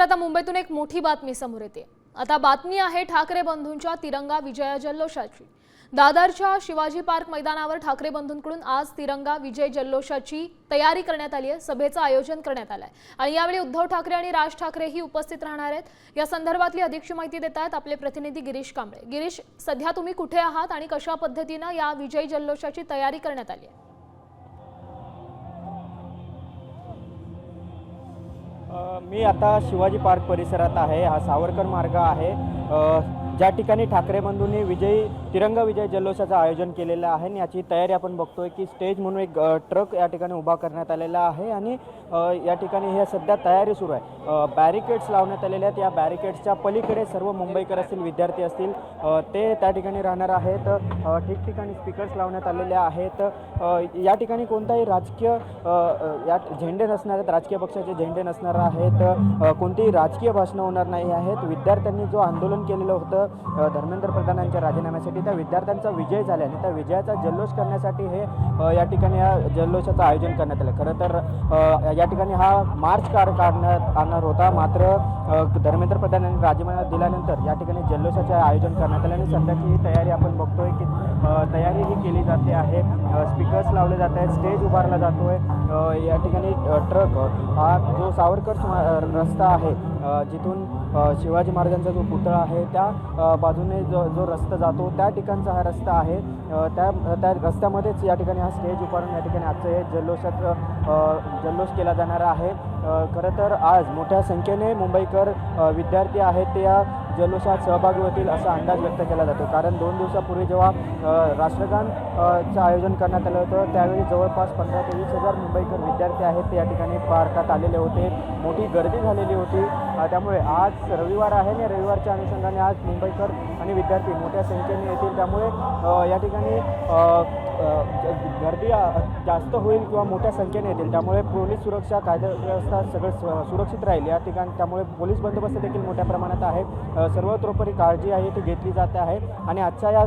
त्यानंतर आता मुंबईतून एक मोठी बातमी समोर येते। आता बातमी आहे ठाकरे बंधूंच्या तिरंगा विजय जल्लोषाची। दादरच्या शिवाजी पार्क मैदानावर ठाकरे बंधूंकडून आज तिरंगा विजय जल्लोषाची तयारी करण्यात आली आहे। सभेचं आयोजन करण्यात आलं आहे आणि यावेळी उद्धव ठाकरे आणि राज ठाकरे ही उपस्थित राहणार आहेत। या संदर्भातली अधिकची माहिती देत आहेत आपले प्रतिनिधी गिरीश कांबळे। गिरीश, सध्या तुम्ही कुठे आहात आणि कशा पद्धतीने या विजय जल्लोषाची तयारी करण्यात आली आहे? मी आता शिवाजी पार्क परिसरात आहे। हा सावरकर मार्ग आहे ज्या ठिकाणी ठाकरे बंधूंनी तिरंगा विजय जल्लोषाचं आयोजन केलेलं आहे आणि याची तयारी आपण बघतोय की स्टेज म्हणून एक ट्रक या ठिकाणी उभा करण्यात आलेला आहे आणि या ठिकाणी हे सध्या तयारी सुरू आहे। बॅरिकेड्स लावण्यात आलेले आहेत। या बॅरिकेड्सच्या पलीकडे सर्व मुंबईकर असतील, विद्यार्थी असतील, ते त्या ठिकाणी राहणार आहेत। ठिकठिकाणी स्पीकर्स लावण्यात आलेले आहेत। या ठिकाणी कोणताही राजकीय या झेंडे नसणार आहेत, राजकीय पक्षाचे झेंडे नसणार आहेत, कोणतीही राजकीय भाषणं होणार नाही आहेत। विद्यार्थ्यांनी जो आंदोलन केलेलं होतं धर्मेंद्र प्रधान यांच्या राजीनाम्यासाठी, त्या विद्यार्थ्यांचा विजय झाला आणि त्या विजयाचा जल्लोष करण्यासाठी हे या ठिकाणी या जल्लोषाचं आयोजन करण्यात आलं। खरं तर या ठिकाणी हा मार्च काढण्यात आणणार होता, मात्र धर्मेंद्र प्रधान यांनी राजीनामा दिल्यानंतर या ठिकाणी जल्लोषाचे आयोजन करण्यात आले आणि सध्याची ही तयारी आपण बघतोय की तयारी ही केली जाते आहे। स्पीकर्स लावले जात आहेत, स्टेज उभारला जातोय। या ठिकाणी ट्रक हा जो सावरकर रस्ता आहे जिथून शिवाजी महाराजांचा जो पुतळा आहे त्या बाजूने जो रस्ता जातो त्या ठिकाणचा हा रस्ता आहे। त्या रस्त्यामध्येच या ठिकाणी हा स्टेज उभारून या ठिकाणी आजचं हे जल्लोष केला जाणार आहे। खरं तर आज मोठ्या संख्येने मुंबईकर विद्यार्थी आहेत ते या जल्लोषात सहभागी होतील असा अंदाज व्यक्त केला जातो, कारण 2 दिवसापूर्वी जेव्हा राष्ट्रगानचं आयोजन करण्यात आलं होतं त्यावेळी जवळपास 15,000 ते 20,000 मुंबईकर विद्यार्थी आहेत ते या ठिकाणी पार्कात आलेले होते। मोठी गर्दी झालेली होती। त्यामुळे आज रविवार आहे आणि रविवारच्या अनुषंगाने आज मुंबईकर आणि विद्यार्थी मोठ्या संख्येने येतील। त्यामुळे या ठिकाणी गर्दी जास्त होईल किंवा मोठ्या संख्येने येतील, त्यामुळे पोलीस सुरक्षा, कायदा सगळं सुरक्षित राहील या ठिकाणी। त्यामुळे पोलीस बंदोबस्त देखील मोठ्या प्रमाणात आहे। सर्वतोपरी काळजी आहे ती घेतली जाते आहे आणि आजच्या या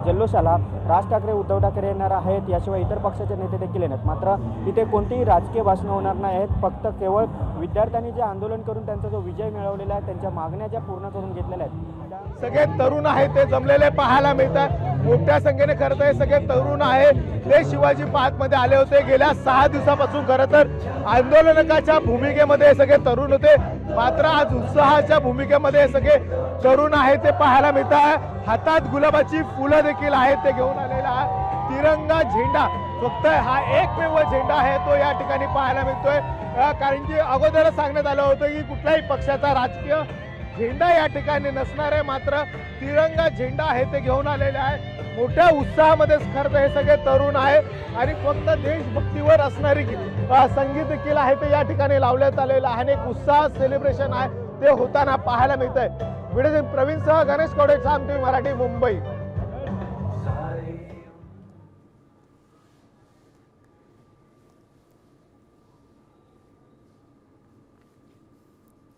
जल्लोषाला राज ठाकरे, उद्धव ठाकरे येणार आहेत, याशिवाय इतर पक्षाचे नेते देखील येणार। मात्र इथे कोणतीही राजकीय भाषणं होणार नाही आहेत। फक्त केवळ विद्यार्थ्यांनी जे आंदोलन करून त्यांचा जो विजय मिळवलेला आहे, त्यांच्या मागण्या ज्या पूर्ण करून घेतलेल्या आहेत, सगळे तरुण आहेत ते जमलेले पाहायला मिळतात। मोठ्या संख्येने खरं तर हे सगळे तरुण आहेत ते शिवाजी पार्कमध्ये आले होते। गेल्या 6 दिवसापासून खरं तर आंदोलकाच्या भूमिकेमध्ये हे सगळे तरुण होते, मात्र आज उत्साहाच्या भूमिकेमध्ये हे सगळे तरुण आहेत ते पाहायला मिळतात। हातात गुलाबाची फुलं देखील आहेत ते घेऊन आलेला आहे। तिरंगा झेंडा फक्त हा एकमेव झेंडा आहे तो या ठिकाणी पाहायला मिळतोय, कारण की अगोदरच सांगण्यात आलं होतं की कुठल्याही पक्षाचा राजकीय झेंडा या ठिकाणी नसणार आहे, मात्र तिरंगा झेंडा आहे ते घेऊन आलेले आहे। मोठ्या उत्साहामध्ये खरं तर हे सगळे तरुण आहे आणि फक्त देशभक्तीवर असणारी संगीत देखील आहे ते या ठिकाणी लावण्यात आलेलं आहे आणि एक उत्साह सेलिब्रेशन आहे ते होताना पाहायला मिळतंय। व्हिडिओ प्रवीण सह गणेश कवडे, साम टीव्ही मराठी, मुंबई।